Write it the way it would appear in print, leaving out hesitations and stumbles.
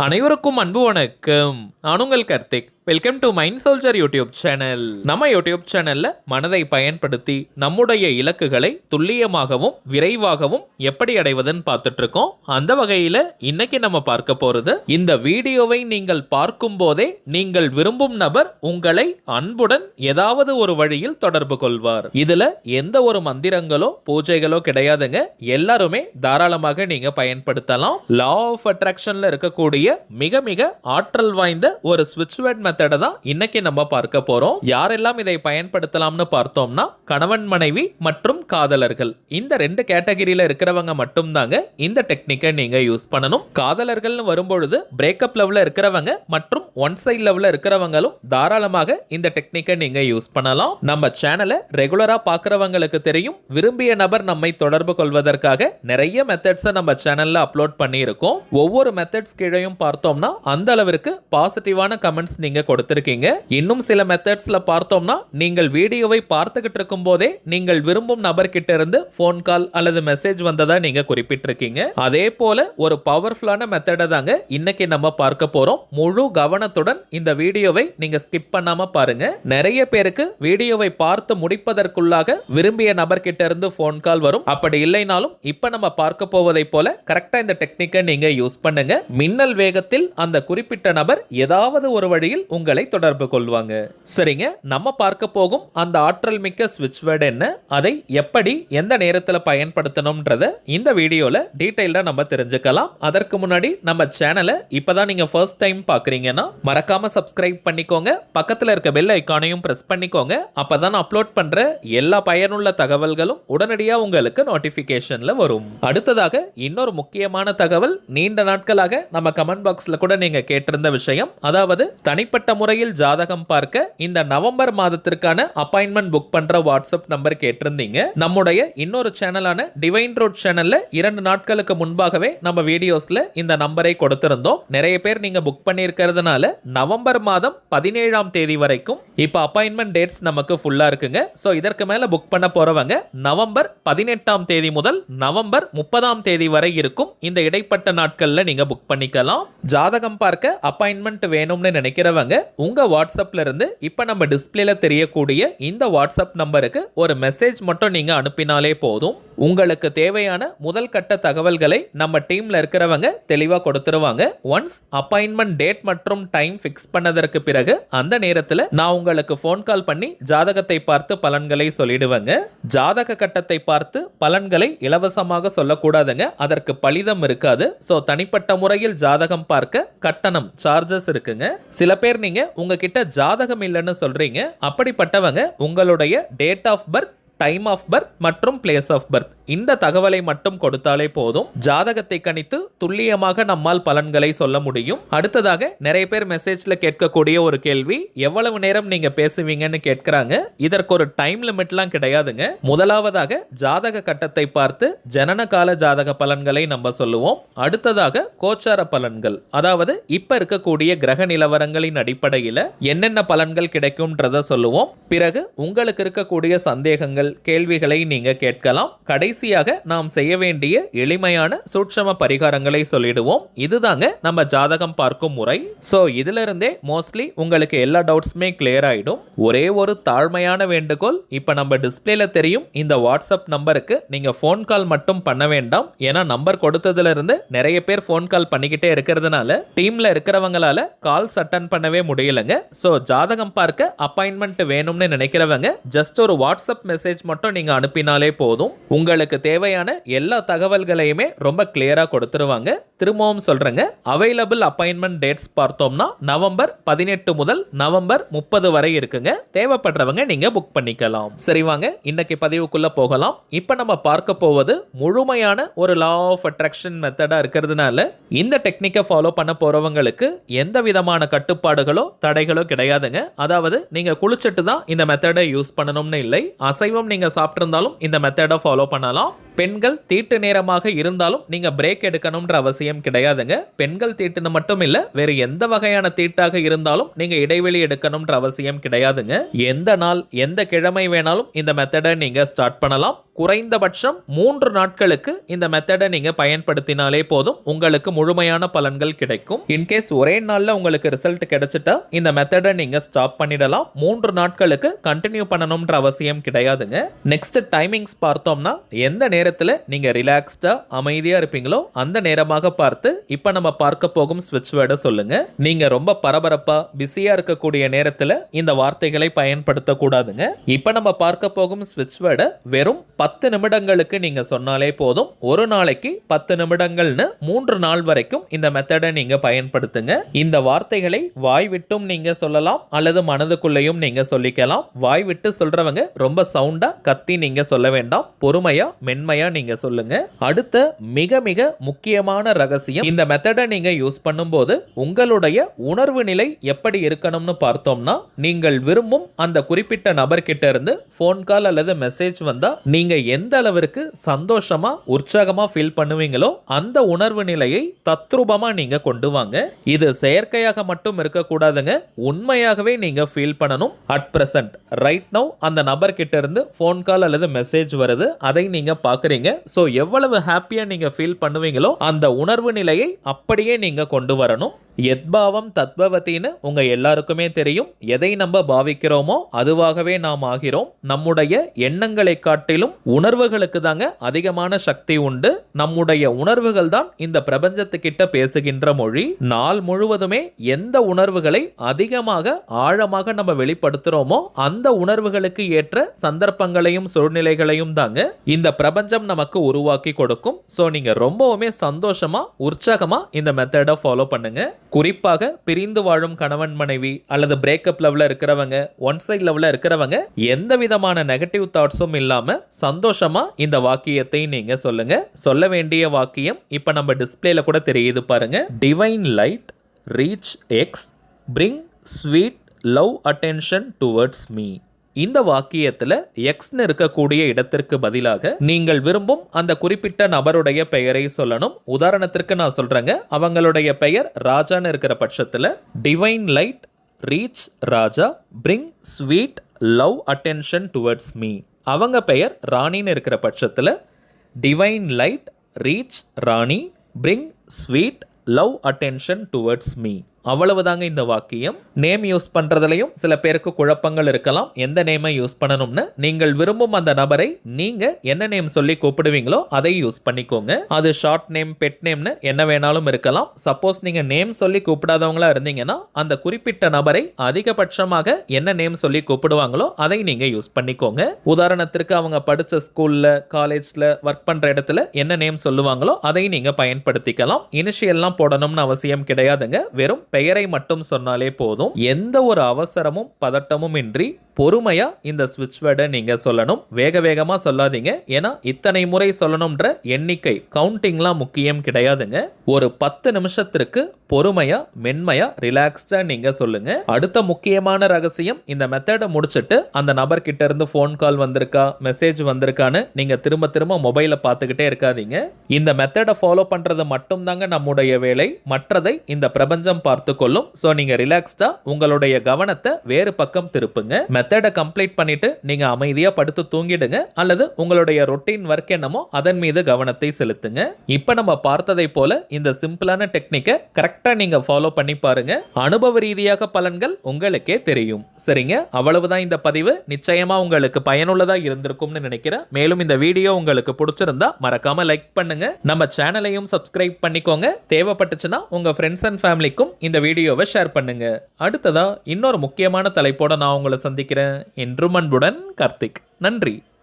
அனைவருக்கும் அன்பு வணக்கம். நான் உங்கள் Karthik. Welcome to mind soldier YouTube channel. நம்ம யூடியூப் சேனல்ல மனதை பயன்படுத்தி நம்முடைய இலக்குகளை துல்லியமாகவும் விரைவாகவும் எப்படி அடைவதுன்னு பார்த்துட்டு இருக்கோம். அந்த வகையில இன்னைக்கு நம்ம பார்க்க போறது, இந்த வீடியோவை நீங்கள் பார்க்கும் போதே நீங்கள் விரும்பும் நபர் உங்களை அன்புடன் ஏதாவது ஒரு வழியில் தொடர்பு கொள்வார். இதுல எந்த ஒரு மந்திரங்களோ பூஜைகளோ கிடையாதுங்க. எல்லாருமே தாராளமாக நீங்க பயன்படுத்தலாம். லா ஆஃப் அட்ராக்ஷன்ல இருக்கக்கூடிய மிக மிக ஆற்றல் வாய்ந்த ஒரு ஸ்விட்ச் வேர்ட் மெத்தட தான் இன்னைக்கு நம்ம பார்க்க போறோம். யாரெல்லாம் இதை பயன்படுத்தலாம்னு பார்த்தோம்னா, கணவன் மனைவி மற்றும் காதலர்கள், இந்த ரெண்டு கேட்டகரியில இருக்கிறவங்க மட்டும் தாங்க இந்த டெக்னிக்கை நீங்க யூஸ் பண்ணணும். காதலர்கள்னு வரும்பொழுது பிரேக்கப் லெவல்ல இருக்கிறவங்க மற்றும் ஒன் சைட் லெவல்ல இருக்கிறவங்களும் தாராளமாக இந்த டெக்னிக்கை நீங்க யூஸ் பண்ணலாம். நம்ம சேனலை ரெகுலரா பார்க்கறவங்களுக்கு தெரியும், விரும்பிய நபர் நம்மை தொடர்பு கொள்வதற்காக நிறைய மெத்தட்ஸை நம்ம சேனல்ல அப்லோட் பண்ணி இருக்கோம். ஒவ்வொரு மெத்தட்ஸ் கீழையும் பார்த்தோம்னா அந்த அளவிற்கு பாசிட்டிவான கமெண்ட்ஸ் நீங்க கொடுத்திருக்கீங்க. இன்னும் சில மெத்தட்ஸ்ல பார்த்தோம்னா, நீங்கள் வீடியோவை பார்த்துக்கிட்டு இருக்கும் போதே நீங்கள் விரும்பும் நபர்கிட்ட இருந்து போன் கால் அல்லது மெசேஜ் வந்ததா நீங்க குறிப்பிட்டிருக்கீங்க. அதே போல ஒரு பவர்ஃபுல்லான மெத்தட தாங்க இன்னைக்கு நம்ம பார்க்க போறோம். முழு கவனத்துடன் இந்த வீடியோவை நீங்க ஸ்கிப் பண்ணாம பாருங்க. நிறைய பேருக்கு வீடியோவை பார்த்து முடிப்பதற்குள்ளாக விரும்பிய நபர்கிட்ட இருந்து போன் கால் வரும். அப்படி இல்லைனாலும் இப்ப நம்ம பார்க்க போவதை போல கரெக்டா இந்த டெக்னிக்கை நீங்க யூஸ் பண்ணுங்க. மின்னல் வேகத்தில் அந்த குறிப்பிட்ட நபர் ஏதாவது ஒரு வழியில் உங்களை தொடர்பு கொள்வாங்க. சரிங்க, நம்ம பார்க்க போகும் அந்த ஆற்றல் மிக்க ஸ்விட்ச் வேர்ட் என்ன, அதை எப்படி எந்த நேரத்தில் பயன்படுத்தணும்ன்றத இந்த வீடியோல டீடைலா நம்ம தெரிஞ்சுக்கலாம். அதற்கு முன்னாடி நம்ம சேனலை இப்பதான் நீங்க ஃபர்ஸ்ட் டைம் பாக்குறீங்கன்னா மறக்காம சப்ஸ்கிரைப் பண்ணிக்கோங்க. பக்கத்துல இருக்க பெல் ஐகானையும் பிரஸ் பண்ணிக்கோங்க. அப்பதான் அப்லோட் பண்ற எல்லா பயனுள்ள தகவல்களும் உடனடியா உங்களுக்கு நோட்டிபிகேஷன்ல வரும். அடுத்ததாக இன்னொரு முக்கியமான தகவல், நீண்ட நாட்களாக நம்ம கமெண்ட் பாக்ஸ்ல கூட நீங்க கேட்டிருந்த விஷயம், அதாவது தனிப்பட்ட முறையில் ஜாதகம் பார்க்க இந்த நவம்பர் மாதத்திற்கான அப்பாயின்மெண்ட் புக் பண்ற வாட்ஸ்அப் நம்பர் கேட்டிருந்தீங்க. நம்முடைய இன்னொரு சேனலான டிவைன் ரோட் சேனல்ல 2 நாட்களுக்கு முன்பாகவே நம்ம வீடியோஸ்ல இந்த நம்பரை கொடுத்திருந்தோம். நிறைய பேர் நீங்க புக் பண்ணியிருக்கிறதுனால நவம்பர் மாதம் 17ஆம் தேதி வரைக்கும் இப்ப அப்பாயின்மெண்ட் டேட்ஸ் நமக்கு ஃபுல்லா இருக்குங்க. சோ இதற்கு மேல புக் பண்ண போறவங்க நவம்பர் 18ஆம் தேதி முதல் நவம்பர் 30ஆம் தேதி வரை இருக்கும் இந்த இடைப்பட்ட நாட்கள்ல நீங்க புக் பண்ணிக்கலாம். ஜாதகம் பார்க்க அப்பாயின்மெண்ட் வேணும்னு நினைக்கிறவங்க உங்க வாட்ஸ்அப்ல இருந்து இப்ப நம்ம டிஸ்பிளேல தெரியக்கூடிய இந்த வாட்ஸ்அப் நம்பருக்கு ஒரு மெசேஜ் மட்டும் நீங்க அனுப்பினாலே போதும். உங்களுக்கு தேவையான முதல் கட்ட தகவல்களை நம்ம டீம்ல இருக்கிறவங்க தெளிவா கொடுத்துருவாங்க. ஒன்ஸ் அப்பாயின்மெண்ட் டேட் மற்றும் டைம் ஃபிக்ஸ் பண்ணதற்கு பிறகு அந்த நேரத்தில் நான் உங்களுக்கு போன் கால் பண்ணி ஜாதகத்தை பார்த்து பலன்களை சொல்லிடுவேங்க. ஜாதக கட்டத்தை பார்த்து பலன்களை இலவசமாக சொல்லக்கூடாதுங்க, அதற்கு பலிதம் இருக்காது. சோ தனிப்பட்ட முறையில் ஜாதகம் பார்க்க கட்டணம் சார்ஜஸ் இருக்குங்க. சில பேர் நீங்க உங்ககிட்ட ஜாதகம் இல்லைன்னு சொல்றீங்க. அப்படிப்பட்டவங்க உங்களுடைய date of birth, time of birth மற்றும் பிளேஸ் ஆஃப் பர்த் இந்த தகவலை மட்டும் கொடுத்தாலே போதும். ஜாதகத்தை கணித்து துல்லியமாக நம்மால் பலன்களை சொல்ல முடியும். அடுத்ததாக நிறைய பேர் மெசேஜ்ல கேட்கக்கூடிய ஒரு கேள்வி, எவ்வளவு நேரம் நீங்க பேசுவீங்கன்னு கேட்கிறாங்க. இதற்கு ஒரு டைம் லிமிட்லாம் கிடையாதுங்க. முதலாவதாக ஜாதக கட்டத்தை பார்த்து ஜனன கால ஜாதக பலன்களை நம்ம சொல்லுவோம். அடுத்ததாக கோச்சார பலன்கள், அதாவது இப்ப இருக்கக்கூடிய கிரக நிலவரங்களின் அடிப்படையில் என்னென்ன பலன்கள் கிடைக்கும்ன்றத சொல்லுவோம். பிறகு உங்களுக்கு இருக்கக்கூடிய சந்தேகங்கள், கேள்விகளை நீங்க கேட்கலாம். கடைசியாக நாம் செய்ய வேண்டிய எளிமையான சூட்சம பரிகாரங்களை சொல்லிடுவோம். இதுதாங்க நம்ம ஜாதகம் பார்க்கும் முறை. சோ இதுல இருந்தே மோஸ்ட்லி உங்களுக்கு எல்லா டவுட்ஸுமே கிளியர் ஆயிடும். ஒரே ஒரு தாழ்மையான வேண்டுகோள், இப்ப நம்ம டிஸ்பிளேல தெரியும் இந்த வாட்ஸ்அப் நம்பருக்கு நீங்க போன் கால் மட்டும் பண்ண வேண்டாம். ஏன்னா நம்பர் கொடுத்ததுல இருந்து நிறைய பேர் போன் கால் பண்ணிக்கிட்டே இருக்கிறதுனால டீம்ல இருக்கிறவங்களால கால்ஸ் அட்டன் பண்ணவே முடியலங்க. சோ ஜாதகம் பார்க்க அப்பாயின்மெண்ட் வேணும்னு நினைக்கிறவங்க ஜஸ்ட் ஒரு வாட்ஸ்அப் மெசேஜ் மட்டும் நீங்க அனுப்பினாலே போதும். உங்களுக்கு தேவையான எல்லா தகவல்களையுமே ரொம்ப கிளியரா கொடுத்துருவாங்க. திரும்பவும் சொல்றேங்க, அவைலபிள் அப்பாயின்மெண்ட் டேட்ஸ் பார்த்தோம்னா நவம்பர் 18 முதல் நவம்பர் 30 வரை இருக்குங்க. தேவைப்படுறவங்க நீங்க புக் பண்ணிக்கலாம். சரி வாங்க இன்னைக்கு பதிவுக்குள்ள போகலாம். இப்ப நம்ம பார்க்க போவது முழுமையான ஒரு லா ஆஃப் அட்ராக்ஷன் மெத்தடா இருக்கிறதுனால இந்த டெக்னிக்கை ஃபாலோ பண்ண போறவங்களுக்கு எந்த விதமான கட்டுப்பாடுகளோ தடைகளோ கிடையாதுங்க. அதாவது நீங்க குளிச்சிட்டு தான் இந்த மெத்தடை யூஸ் பண்ணணும்னு இல்லை. அசைவம் நீங்க சாப்பிட்டிருந்தாலும் இந்த மெத்தடை ஃபாலோ பண்ணலாம். பெண்கள் தீட்டு நேரமாக இருந்தாலும் நீங்க பிரேக் எடுக்கணும்ன்ற அவசியம் கிடையாதுங்க. பெண்கள் தீட்டுன்னு மட்டும் இல்ல, வேறு எந்த வகையான தீட்டாக இருந்தாலும் நீங்க இடைவெளி எடுக்கணும்ன்ற அவசியம் கிடையாதுங்க. எந்த நாள் எந்த கிழமை வேணாலும் இந்த மெத்தடை நீங்க ஸ்டார்ட் பண்ணலாம். குறைந்தபட்சம் 3 நாட்களுக்கு இந்த மெத்தடை நீங்க பயன்படுத்தினாலே போதும், உங்களுக்கு முழுமையான பலன்கள் கிடைக்கும். இன்கேஸ் ஒரே நாள்ல உங்களுக்கு ரிசல்ட் கிடைச்சிட்டா இந்த மெத்தடை நீங்க ஸ்டாப் பண்ணிடலாம். 3 நாட்களுக்கு கண்டினியூ பண்ணணும்ன்ற அவசியம் கிடையாதுங்க. நெக்ஸ்ட் டைமிங்ஸ் பார்த்தோம்னா, எந்த நேரத்துல நீங்க ரிலாக்ஸ்டா அமைதியா இருப்பீங்களோ அந்த நேரமாக பார்த்து இப்ப நம்ம பார்க்க போகும் ஸ்விட்ச் வேர்டை சொல்லுங்க. நீங்க ரொம்ப பரபரப்பா பிஸியா இருக்கக்கூடிய நேரத்துல இந்த வார்த்தைகளை பயன்படுத்த கூடாதுங்க. இப்ப நம்ம பார்க்க போகும் ஸ்விட்ச் வேர்டை வெறும் 10 நிமிடங்களுக்கு நீங்க சொன்னாலே போதும். ஒரு நாளைக்கு 10 நிமிடங்கள்னு 3 நாள் வரைக்கும் இந்த மெத்தடை நீங்க பயன்படுத்துங்க. இந்த வார்த்தைகளை வாய் விட்டும் நீங்க சொல்லலாம் அல்லது மனதுக்குள்ளேயும் நீங்க சொல்லிக்கலாம். வாய் விட்டு சொல்றவங்க ரொம்ப சவுண்டா கத்தி நீங்க சொல்ல வேண்டாம், பொறுமையா மென்மையா நீங்க சொல்லுங்க. அடுத்த மிக மிக முக்கியமான ரகசியம், இந்த மெத்தடை நீங்க யூஸ் பண்ணும்போது உங்களுடைய உணர்வு நிலை எப்படி இருக்கணும்னு பார்த்தோம்னா, நீங்கள் விரும்பும் அந்த குறிப்பிட்ட நபர்கிட்ட இருந்து போன் கால் அல்லது மெசேஜ் வந்தா நீங்க எந்த அளவிற்கு சந்தோஷமா உற்சாகமா ஃபீல் பண்ணுவீங்களோ அந்த உணர்வு நிலையை தத்ரூபமா நீங்க கொண்டு வாங்க. இது செயற்கையாக மட்டும் இருக்க கூடாதுங்க, உண்மையாகவே நீங்க ஃபீல் பண்ணணும். அட் பிரசன்ட் ரைட் நவ் அந்த நபர் கிட்ட இருந்து போன் கால் அல்லது மெசேஜ் வருது, அதை நீங்க பாக்குறீங்க. சோ எவ்வளவு ஹாப்பியா நீங்க ஃபீல் பண்ணுவீங்களோ அந்த உணர்வு நிலையை அப்படியே நீங்க கொண்டு வரணும். எத்பாவம் தத்பவத்தின்னு உங்க எல்லாருக்குமே தெரியும். எதை நம்ம பாவிக்கிறோமோ அதுவாகவே நாம் ஆகிறோம். நம்முடைய எண்ணங்களை காட்டிலும் உணர்வுகளுக்கு தாங்க அதிகமான சக்தி உண்டு. நம்முடைய உணர்வுகள் தான் இந்த பிரபஞ்சத்துக்கிட்ட பேசுகின்ற மொழி. நாள் முழுவதுமே எந்த உணர்வுகளை அதிகமாக ஆழமாக நம்ம வெளிப்படுத்துறோமோ அந்த உணர்வுகளுக்கு ஏற்ற சந்தர்ப்பங்களையும் சூழ்நிலைகளையும் தாங்க இந்த பிரபஞ்சம் நமக்கு உருவாக்கி கொடுக்கும். சோ நீங்க ரொம்பவுமே சந்தோஷமா உற்சாகமா இந்த மெத்தடை ஃபாலோ பண்ணுங்க. குறிப்பாக பிரிந்து வாழும் கணவன் மனைவி அல்லது பிரேக்கப் லெவல்ல இருக்கிறவங்க, ஒன் சைட் லெவல்ல இருக்கிறவங்க எந்த விதமான நெகட்டிவ் தாட்ஸும் இல்லாம சந்தோஷமா இந்த வாக்கியத்தை நீங்க சொல்லுங்க. சொல்ல வேண்டிய வாக்கியம் இப்ப நம்ம டிஸ்பிளேல கூட தெரியுது பாருங்க. Divine light reach X bring sweet love attention towards me. இந்த வாக்கியத்துல எக்ஸ்னு இருக்கக்கூடிய இடத்திற்கு பதிலாக நீங்கள் விரும்பும் அந்த குறிப்பிட்ட நபருடைய பெயரை சொல்லணும். உதாரணத்திற்கு நான் சொல்றேங்க, அவங்களுடைய பெயர் ராஜான்னு இருக்கிற பட்சத்துல divine light reach Raja bring sweet love attention towards me. அவங்க பெயர் ராணின்னு இருக்கிற பட்சத்துல divine light reach Rani bring sweet love attention towards me. அவ்வளவுதாங்க இந்த வாக்கியம். நேம் யூஸ் பண்றதுலயும் சில பேருக்கு குழப்பங்கள் இருக்கலாம். எந்த நேமை யூஸ் பண்ணணும்னு நீங்கள் விரும்பும் அந்த நபரை நீங்க என்ன நேம் சொல்லி கூப்பிடுவீங்களோ அதை யூஸ் பண்ணிக்கோங்க. அது ஷார்ட் நேம், பெட் நேம்னு என்ன வேணாலும் இருக்கலாம். சப்போஸ் நீங்க நேம் சொல்லி கூப்பிடாதவங்களா இருந்தீங்கன்னா அந்த குறிப்பிட்ட நபரை அதிகபட்சமாக என்ன நேம் சொல்லி கூப்பிடுவாங்களோ அதை நீங்க யூஸ் பண்ணிக்கோங்க. உதாரணத்திற்கு அவங்க படிச்ச ஸ்கூல்ல, காலேஜ்ல, ஒர்க் பண்ற இடத்துல என்ன நேம் சொல்லுவாங்களோ அதை நீங்க பயன்படுத்திக்கலாம். இனிஷியல்லாம் போடணும்னு அவசியம் கிடையாதுங்க, வெறும் பெயரை மட்டும் சொன்னாலே போதும். எந்த ஒரு அவசரமும் பதட்டமும் இன்றி பொறுமையா இந்த ஸ்விட்ச் வேர்டை நீங்க சொல்லணும். வேக வேகமா சொல்லாதீங்க, ஏன்னா இத்தனை முறை சொல்லணும்ன்ற எண்ணிக்கை கவுண்டிங்லாம் முக்கியம் கிடையாதுங்க. ஒரு 10 நிமிஷத்திற்கு பொறுமையா மென்மையா ரிலாக்ஸ்டா நீங்க சொல்லுங்க. அடுத்த முக்கியமான ரகசியம், இந்த மெத்தடை முடிச்சிட்டு அந்த நபர் கிட்ட இருந்து போன் கால் வந்திருக்கா, மெசேஜ் வந்திருக்கான்னு நீங்க திரும்ப திரும்ப மொபைலை பார்த்துக்கிட்டே இருக்காதீங்க. இந்த மெத்தடை ஃபாலோ பண்றது மட்டும் தாங்க நம்முடைய வேலை, மற்றதை இந்த பிரபஞ்சம் பார்த்து கொள்ளும். சோ நீங்க ரிலாக்ஸ்டா உங்களுடைய கவனத்தை வேறு பக்கம் திருப்புங்க. மெத்தடை கம்ப்ளீட் பண்ணிட்டு நீங்க அமைதியா படுத்து தூங்கிடுங்க, அல்லது உங்களுடைய ரொட்டீன் ஒர்க் என்னமோ அதன் மீது கவனத்தை செலுத்துங்க. இப்ப நம்ம பார்த்ததை போல இந்த சிம்பிளான டெக்னிக்கை கரெக்டா நீங்க ஃபாலோ பண்ணி பாருங்க. அனுபவ ரீதியாக பலன்கள் உங்களுக்கே தெரியும். சரிங்க, அவ்வளவுதான் இந்த பதிவு. நிச்சயமா உங்களுக்கு பயனுள்ளதா இருந்திருக்கும்னு நினைக்கிறேன். மேலும் இந்த வீடியோ உங்களுக்கு பிடிச்சிருந்தா மறக்காம லைக் பண்ணுங்க, நம்ம சேனலையும் சப்ஸ்கிரைப் பண்ணிக்கோங்க. தேவைப்பட்டுச்சுன்னா உங்க ஃப்ரெண்ட்ஸ் அண்ட் ஃபேமிலிக்கும் இந்த வீடியோவை ஷேர் பண்ணுங்க. அடுத்ததா இன்னொரு முக்கியமான தலைப்போட நான் உங்களை சந்திக்கிறேன். என்றும் அன்புடன் கார்த்திக். நன்றி.